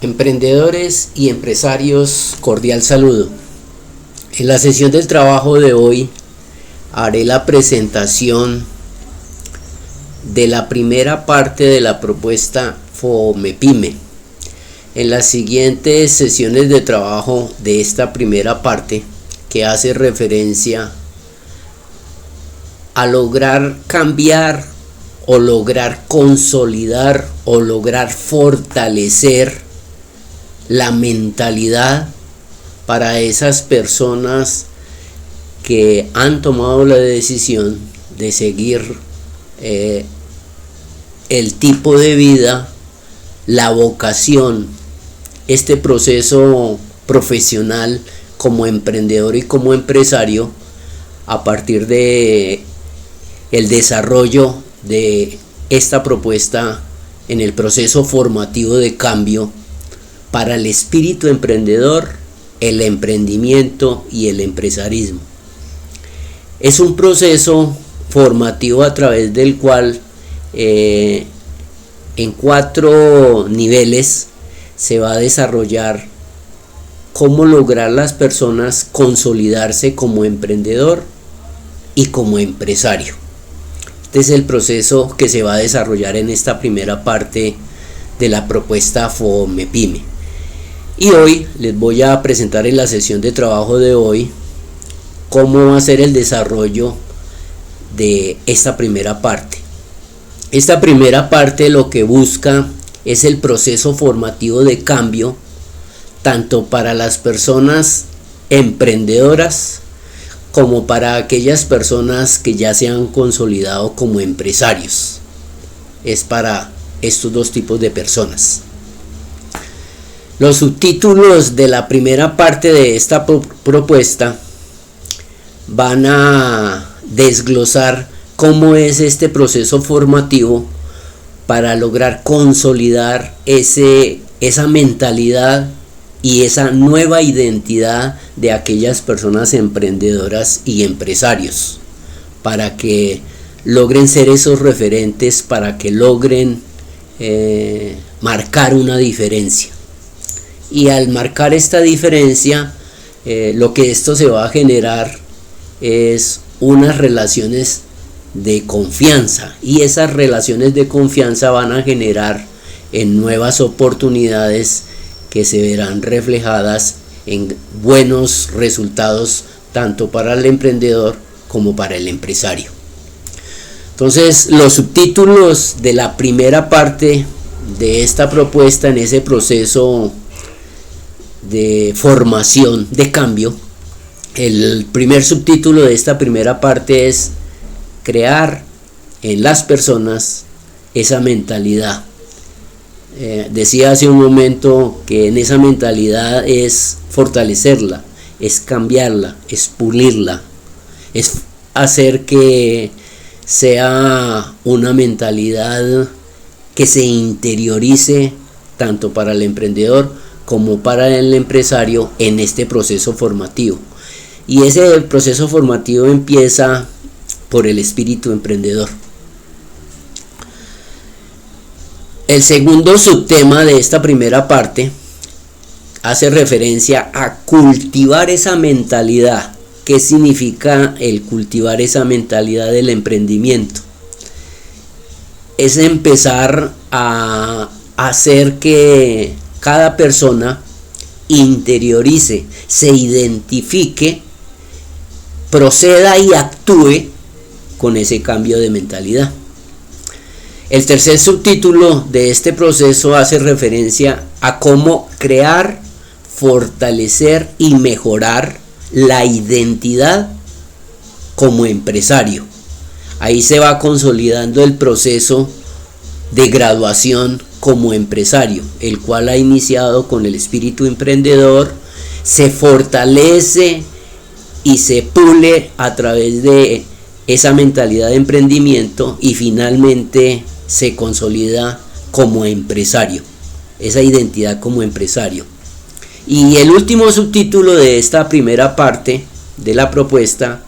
Emprendedores y empresarios, cordial saludo. En la sesión del trabajo de hoy haré la presentación de la primera parte de la propuesta FOMEPYME. En las siguientes sesiones de trabajo de esta primera parte, que hace referencia a lograr cambiar o lograr consolidar o lograr fortalecer la mentalidad para esas personas que han tomado la decisión de seguir el tipo de vida, la vocación, este proceso profesional como emprendedor y como empresario a partir de el desarrollo de esta propuesta en el proceso formativo de cambio para el espíritu emprendedor, el emprendimiento y el empresarismo. Es un proceso formativo a través del cual en 4 niveles se va a desarrollar cómo lograr las personas consolidarse como emprendedor y como empresario. Este es el proceso que se va a desarrollar en esta primera parte de la propuesta FOMEPYME. Y hoy les voy a presentar en la sesión de trabajo de hoy cómo va a ser el desarrollo de esta primera parte. Esta primera parte lo que busca es el proceso formativo de cambio tanto para las personas emprendedoras como para aquellas personas que ya se han consolidado como empresarios. Es para estos 2 tipos de personas. Los subtítulos de la primera parte de esta propuesta van a desglosar cómo es este proceso formativo para lograr consolidar esa mentalidad y esa nueva identidad de aquellas personas emprendedoras y empresarios, para que logren ser esos referentes, para que logren marcar una diferencia. Y al marcar esta diferencia, lo que esto se va a generar es unas relaciones de confianza, y esas relaciones de confianza van a generar en nuevas oportunidades que se verán reflejadas en buenos resultados tanto para el emprendedor como para el empresario. Entonces, los subtítulos de la primera parte de esta propuesta en ese proceso de formación de cambio, el primer subtítulo de esta primera parte es crear en las personas esa mentalidad. Decía hace un momento que en esa mentalidad es fortalecerla, es cambiarla, es pulirla, es hacer que sea una mentalidad que se interiorice tanto para el emprendedor como para el empresario en este proceso formativo. Y ese proceso formativo empieza por el espíritu emprendedor. El segundo subtema de esta primera parte hace referencia a cultivar esa mentalidad. ¿Qué significa el cultivar esa mentalidad del emprendimiento? Es empezar a hacer que cada persona interiorice, se identifique, proceda y actúe con ese cambio de mentalidad. El tercer subtítulo de este proceso hace referencia a cómo crear, fortalecer y mejorar la identidad como empresario. Ahí se va consolidando el proceso de graduación como empresario, el cual ha iniciado con el espíritu emprendedor, se fortalece y se pule a través de esa mentalidad de emprendimiento y finalmente se consolida como empresario, esa identidad como empresario. Y el último subtítulo de esta primera parte de la propuesta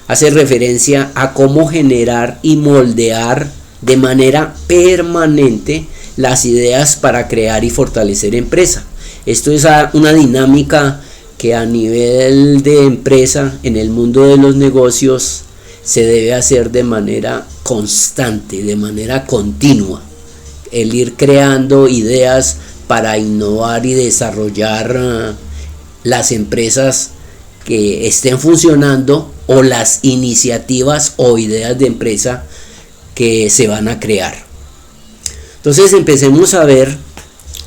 hace referencia a cómo generar y moldear de manera permanente las ideas para crear y fortalecer empresa. Esto es una dinámica que a nivel de empresa, en el mundo de los negocios, se debe hacer de manera constante, de manera continua. El ir creando ideas para innovar y desarrollar las empresas que estén funcionando, o las iniciativas o ideas de empresa que se van a crear. Entonces empecemos a ver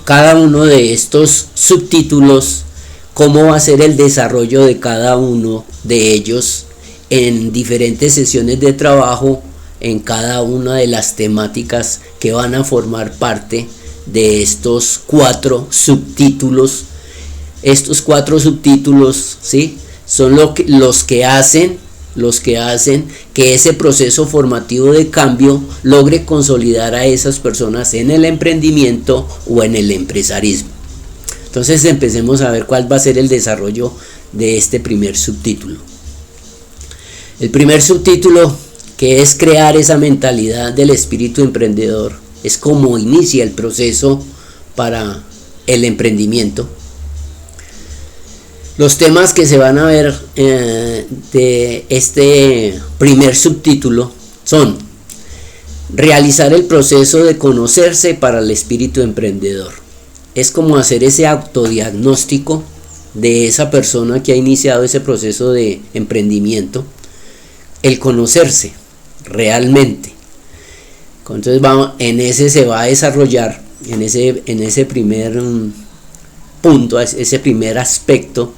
cada uno de estos subtítulos, cómo va a ser el desarrollo de cada uno de ellos en diferentes sesiones de trabajo, en cada una de las temáticas que van a formar parte de estos 4 subtítulos. Estos 4 subtítulos, ¿sí?, son los que hacen que ese proceso formativo de cambio logre consolidar a esas personas en el emprendimiento o en el empresarismo. Entonces empecemos a ver cuál va a ser el desarrollo de este primer subtítulo. El primer subtítulo, que es crear esa mentalidad del espíritu emprendedor, es cómo inicia el proceso para el emprendimiento. Los temas que se van a ver de este primer subtítulo son: realizar el proceso de conocerse para el espíritu emprendedor. Es como hacer ese autodiagnóstico de esa persona que ha iniciado ese proceso de emprendimiento, el conocerse realmente. Entonces en ese se va a desarrollar, en ese primer punto, ese primer aspecto,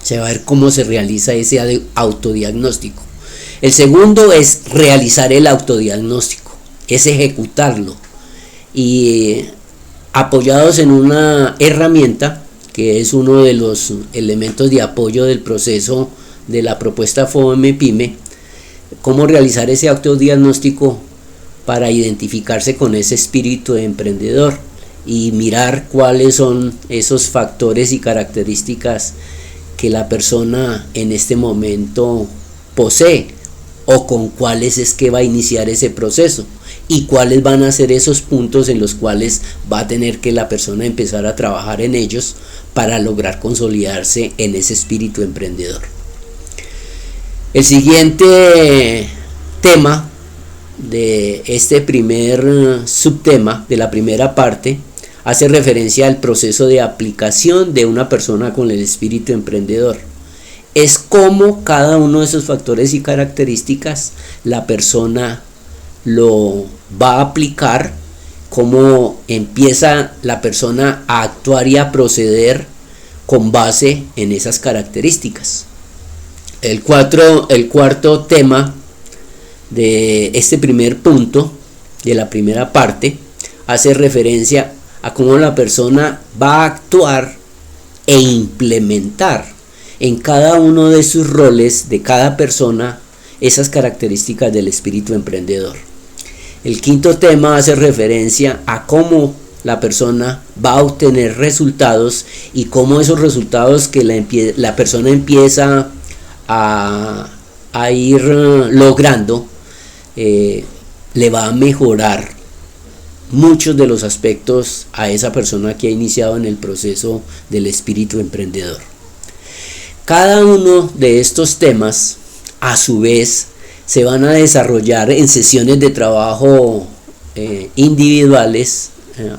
se va a ver cómo se realiza ese autodiagnóstico. El segundo es realizar el autodiagnóstico, es ejecutarlo, y apoyados en una herramienta que es uno de los elementos de apoyo del proceso de la propuesta FOME Pyme, cómo realizar ese autodiagnóstico para identificarse con ese espíritu de emprendedor y mirar cuáles son esos factores y características que la persona en este momento posee, o con cuáles es que va a iniciar ese proceso, y cuáles van a ser esos puntos en los cuales va a tener que la persona empezar a trabajar en ellos para lograr consolidarse en ese espíritu emprendedor. El siguiente tema de este primer subtema, de la primera parte, hace referencia al proceso de aplicación de una persona con el espíritu emprendedor. Es cómo cada uno de esos factores y características la persona lo va a aplicar, cómo empieza la persona a actuar y a proceder con base en esas características. El cuarto tema de este primer punto, de la primera parte, hace referencia a cómo la persona va a actuar e implementar en cada uno de sus roles de cada persona esas características del espíritu emprendedor. El quinto tema hace referencia a cómo la persona va a obtener resultados y cómo esos resultados que la persona empieza a ir logrando le va a mejorar muchos de los aspectos a esa persona que ha iniciado en el proceso del espíritu emprendedor. Cada uno de estos temas, a su vez, se van a desarrollar en sesiones de trabajo individuales.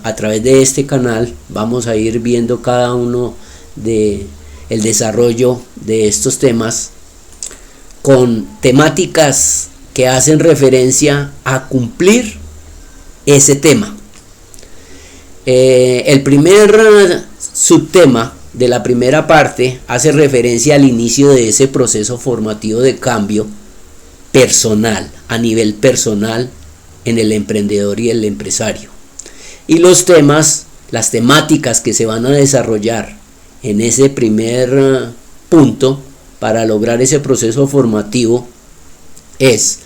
A través de este canal vamos a ir viendo cada uno de el desarrollo de estos temas con temáticas que hacen referencia a cumplir ese tema. El primer subtema de la primera parte hace referencia al inicio de ese proceso formativo de cambio personal, a nivel personal, en el emprendedor y el empresario. Y las temáticas que se van a desarrollar en ese primer punto para lograr ese proceso formativo es: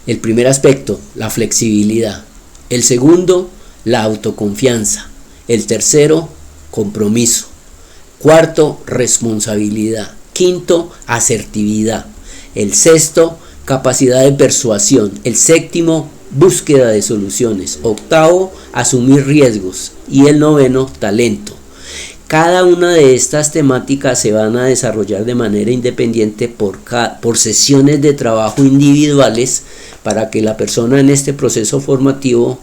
el primer aspecto, la flexibilidad; el segundo, la autoconfianza; el tercero, compromiso; cuarto, responsabilidad; quinto, asertividad; el sexto, capacidad de persuasión; el séptimo, búsqueda de soluciones. Octavo, asumir riesgos. Y el noveno, talento. Cada una de estas temáticas se van a desarrollar de manera independiente por sesiones de trabajo individuales para que la persona en este proceso formativo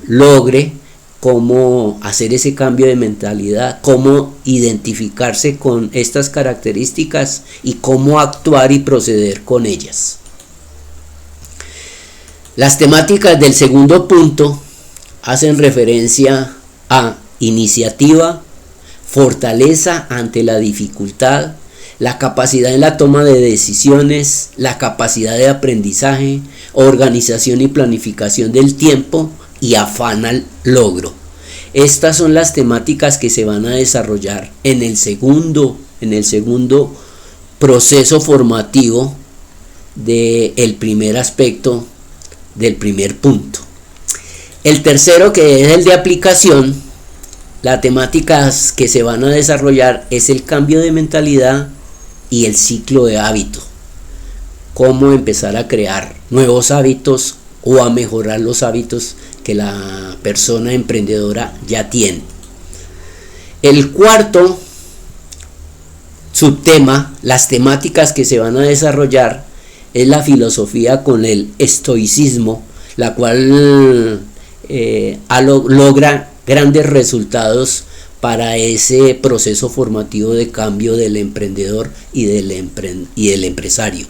logre cómo hacer ese cambio de mentalidad, cómo identificarse con estas características y cómo actuar y proceder con ellas. Las temáticas del segundo punto hacen referencia a iniciativa, fortaleza ante la dificultad, la capacidad en la toma de decisiones, la capacidad de aprendizaje, organización y planificación del tiempo y afán al logro. Estas son las temáticas que se van a desarrollar en el segundo proceso formativo del primer aspecto del primer punto. El tercero, que es el de aplicación, las temáticas que se van a desarrollar es el cambio de mentalidad y el ciclo de hábito. Cómo empezar a crear nuevos hábitos o a mejorar los hábitos que la persona emprendedora ya tiene. El cuarto subtema, las temáticas que se van a desarrollar, es la filosofía con el estoicismo, la cual logra grandes resultados para ese proceso formativo de cambio del emprendedor y del empresario.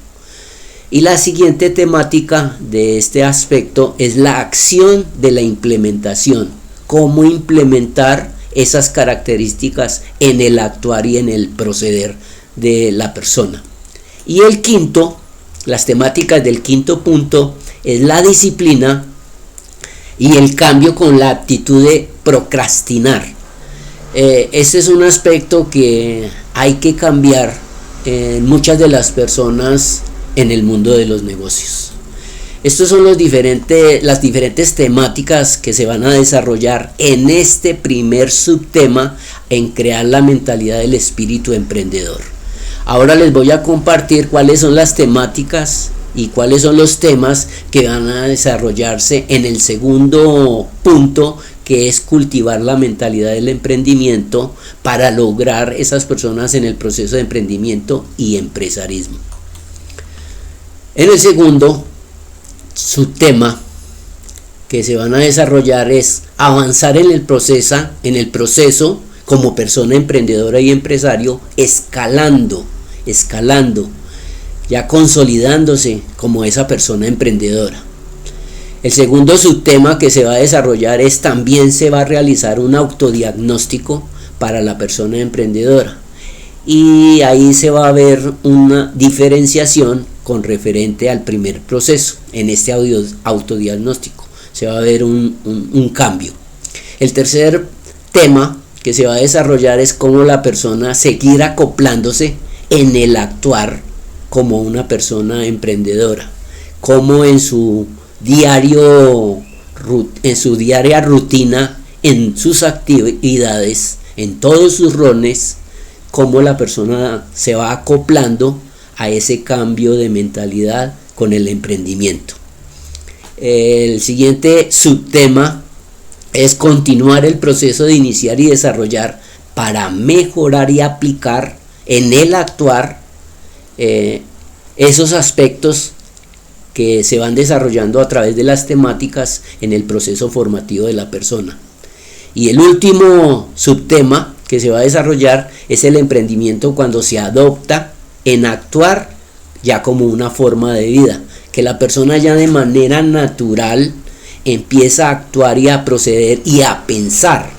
Y la siguiente temática de este aspecto es la acción de la implementación, cómo implementar esas características en el actuar y en el proceder de la persona. Y el quinto, las temáticas del quinto punto, es la disciplina y el cambio con la actitud de procrastinar. Este es un aspecto que hay que cambiar en muchas de las personas en el mundo de los negocios. Estos son las diferentes temáticas que se van a desarrollar en este primer subtema en crear la mentalidad del espíritu emprendedor. Ahora les voy a compartir cuáles son las temáticas y cuáles son los temas que van a desarrollarse en el segundo punto, que es cultivar la mentalidad del emprendimiento para lograr esas personas en el proceso de emprendimiento y empresarismo. En el segundo subtema que se van a desarrollar es avanzar en el proceso como persona emprendedora y empresario, escalando, ya consolidándose como esa persona emprendedora. El segundo subtema que se va a desarrollar es también se va a realizar un autodiagnóstico para la persona emprendedora, y ahí se va a ver una diferenciación con referente al primer proceso. En este autodiagnóstico se va a ver un cambio. El tercer tema que se va a desarrollar es cómo la persona seguir acoplándose en el actuar como una persona emprendedora, cómo en su diaria rutina, en sus actividades, en todos sus roles, cómo la persona se va acoplando a ese cambio de mentalidad con el emprendimiento. El siguiente subtema es continuar el proceso de iniciar y desarrollar para mejorar y aplicar en el actuar esos aspectos que se van desarrollando a través de las temáticas en el proceso formativo de la persona. Y el último subtema que se va a desarrollar es el emprendimiento cuando se adopta en actuar ya como una forma de vida, que la persona ya de manera natural empieza a actuar y a proceder y a pensar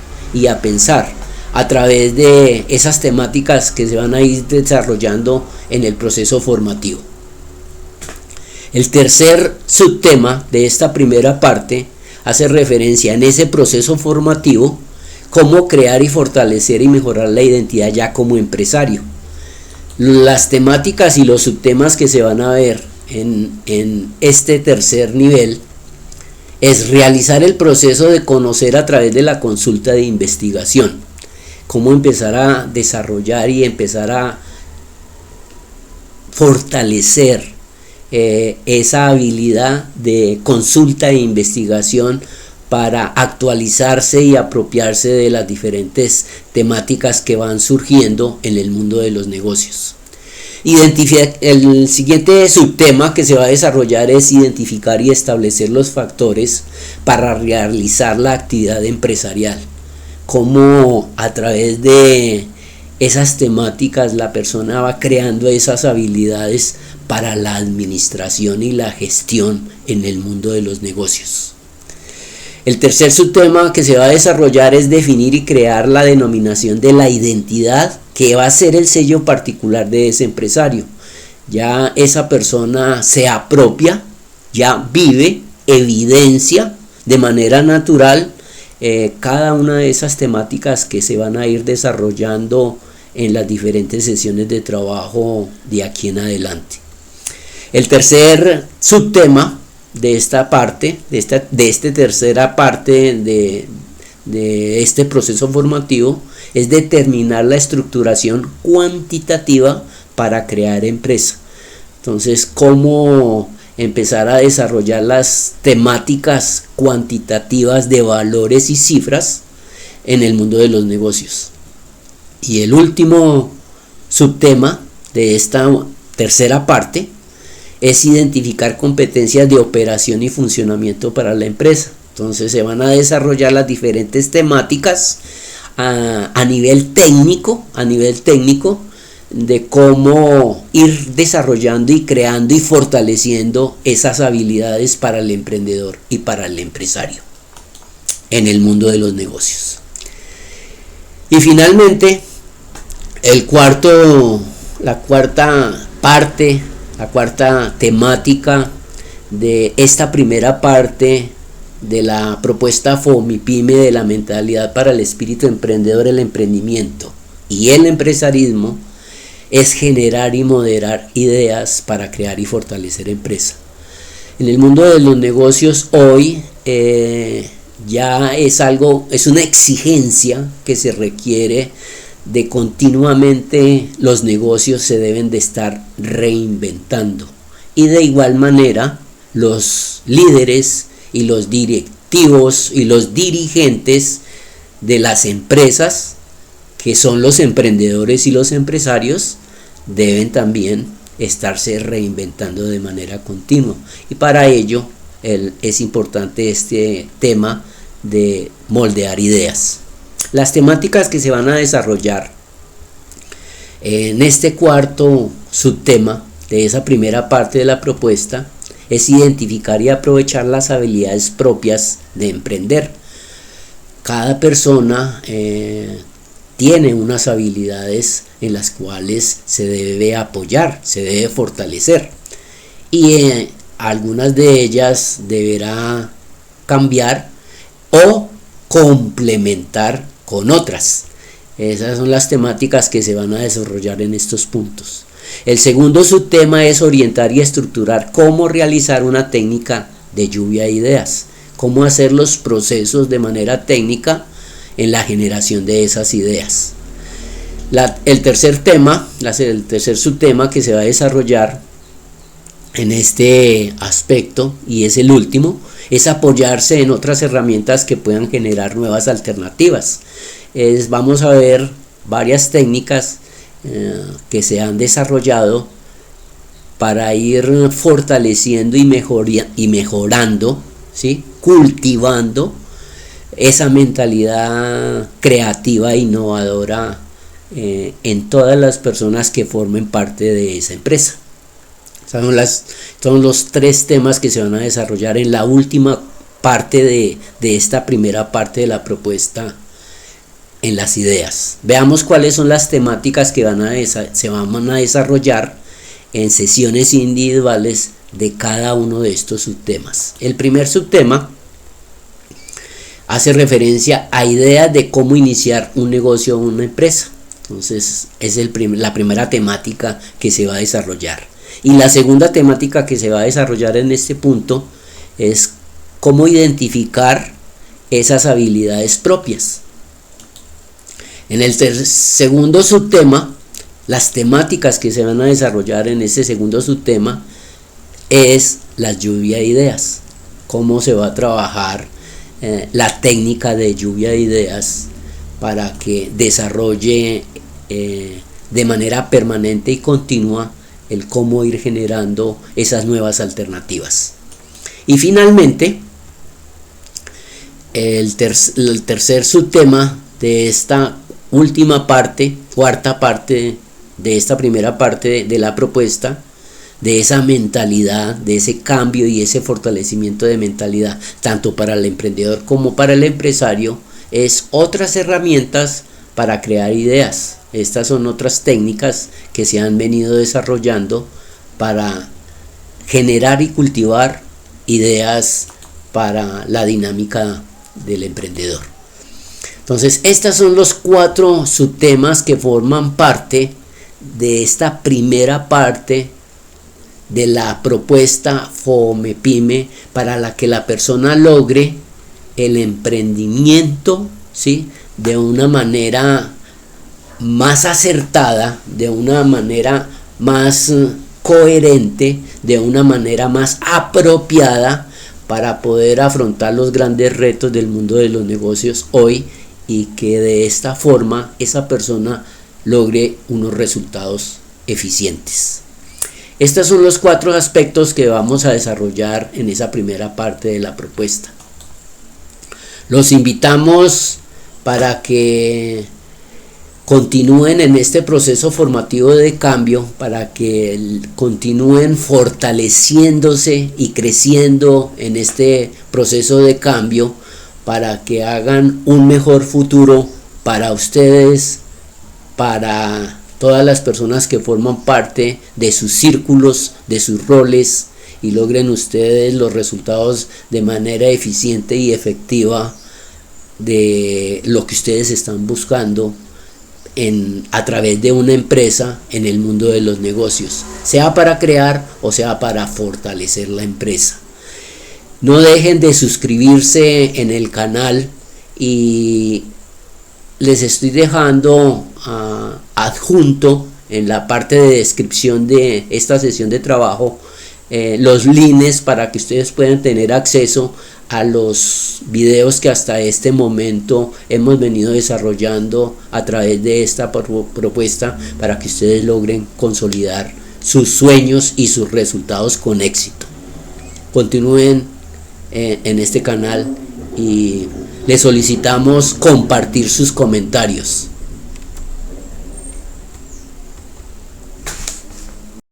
a través de esas temáticas que se van a ir desarrollando en el proceso formativo. El tercer subtema de esta primera parte hace referencia en ese proceso formativo cómo crear y fortalecer y mejorar la identidad ya como empresario. Las temáticas y los subtemas que se van a ver en este tercer nivel es realizar el proceso de conocer a través de la consulta de investigación, cómo empezar a desarrollar y empezar a fortalecer esa habilidad de consulta e investigación para actualizarse y apropiarse de las diferentes temáticas que van surgiendo en el mundo de los negocios. El siguiente subtema que se va a desarrollar es identificar y establecer los factores para realizar la actividad empresarial. Cómo a través de esas temáticas la persona va creando esas habilidades para la administración y la gestión en el mundo de los negocios. El tercer subtema que se va a desarrollar es definir y crear la denominación de la identidad que va a ser el sello particular de ese empresario. Ya esa persona se apropia, ya vive, evidencia de manera natural cada una de esas temáticas que se van a ir desarrollando en las diferentes sesiones de trabajo de aquí en adelante. El tercer subtema de esta parte, de esta tercera parte de este proceso formativo, es determinar la estructuración cuantitativa para crear empresa. Entonces, cómo empezar a desarrollar las temáticas cuantitativas de valores y cifras en el mundo de los negocios. Y el último subtema de esta tercera parte es identificar competencias de operación y funcionamiento para la empresa. Entonces se van a desarrollar las diferentes temáticas a nivel técnico de cómo ir desarrollando y creando y fortaleciendo esas habilidades para el emprendedor y para el empresario en el mundo de los negocios. Y finalmente, la cuarta temática de esta primera parte de la propuesta FOMIPYME de la mentalidad para el espíritu emprendedor, el emprendimiento y el empresarismo es generar y moderar ideas para crear y fortalecer empresa. En el mundo de los negocios hoy ya es una exigencia que se requiere de continuamente. Los negocios se deben de estar reinventando, y de igual manera los líderes y los directivos y los dirigentes de las empresas, que son los emprendedores y los empresarios, deben también estarse reinventando de manera continua, y para ello es importante este tema de moldear ideas. Las temáticas que se van a desarrollar en este cuarto subtema de esa primera parte de la propuesta es identificar y aprovechar las habilidades propias de emprender. Cada persona tiene unas habilidades en las cuales se debe apoyar, se debe fortalecer, y algunas de ellas deberá cambiar o complementar con otras. Esas son las temáticas que se van a desarrollar en estos puntos. El segundo subtema es orientar y estructurar cómo realizar una técnica de lluvia de ideas, cómo hacer los procesos de manera técnica en la generación de esas ideas. El tercer subtema que se va a desarrollar en este aspecto, y es el último, es apoyarse en otras herramientas que puedan generar nuevas alternativas. Vamos a ver varias técnicas que se han desarrollado para ir fortaleciendo y mejorando, ¿sí? Cultivando esa mentalidad creativa e innovadora en todas las personas que formen parte de esa empresa. Son los tres temas que se van a desarrollar en la última parte de esta primera parte de la propuesta en las ideas. Veamos cuáles son las temáticas que se van a desarrollar en sesiones individuales de cada uno de estos subtemas. El primer subtema hace referencia a ideas de cómo iniciar un negocio o una empresa. Entonces es la primera temática que se va a desarrollar. Y la segunda temática que se va a desarrollar en este punto es cómo identificar esas habilidades propias. En el segundo subtema, las temáticas que se van a desarrollar en ese segundo subtema es la lluvia de ideas. Cómo se va a trabajar la técnica de lluvia de ideas para que desarrolle de manera permanente y continua el cómo ir generando esas nuevas alternativas. Y finalmente, el tercer subtema de esta última parte, cuarta parte de esta primera parte de la propuesta, de esa mentalidad, de ese cambio y ese fortalecimiento de mentalidad, tanto para el emprendedor como para el empresario, es otras herramientas para crear ideas. Estas son otras técnicas que se han venido desarrollando para generar y cultivar ideas para la dinámica del emprendedor. Entonces, estos son los 4 subtemas que forman parte de esta primera parte de la propuesta FOMEPYME, para la que la persona logre el emprendimiento, ¿sí?, de una manera más acertada, de una manera más coherente, de una manera más apropiada para poder afrontar los grandes retos del mundo de los negocios hoy, y que de esta forma esa persona logre unos resultados eficientes. Estos son los 4 aspectos que vamos a desarrollar en esa primera parte de la propuesta. Los invitamos para que continúen en este proceso formativo de cambio, para que continúen fortaleciéndose y creciendo en este proceso de cambio, para que hagan un mejor futuro para ustedes, para todas las personas que forman parte de sus círculos, de sus roles, y logren ustedes los resultados de manera eficiente y efectiva de lo que ustedes están buscando a través de una empresa en el mundo de los negocios, sea para crear o sea para fortalecer la empresa. No dejen de suscribirse en el canal, y les estoy dejando adjunto en la parte de descripción de esta sesión de trabajo los links para que ustedes puedan tener acceso a los videos que hasta este momento hemos venido desarrollando a través de esta propuesta, para que ustedes logren consolidar sus sueños y sus resultados con éxito. Continúen en este canal y les solicitamos compartir sus comentarios.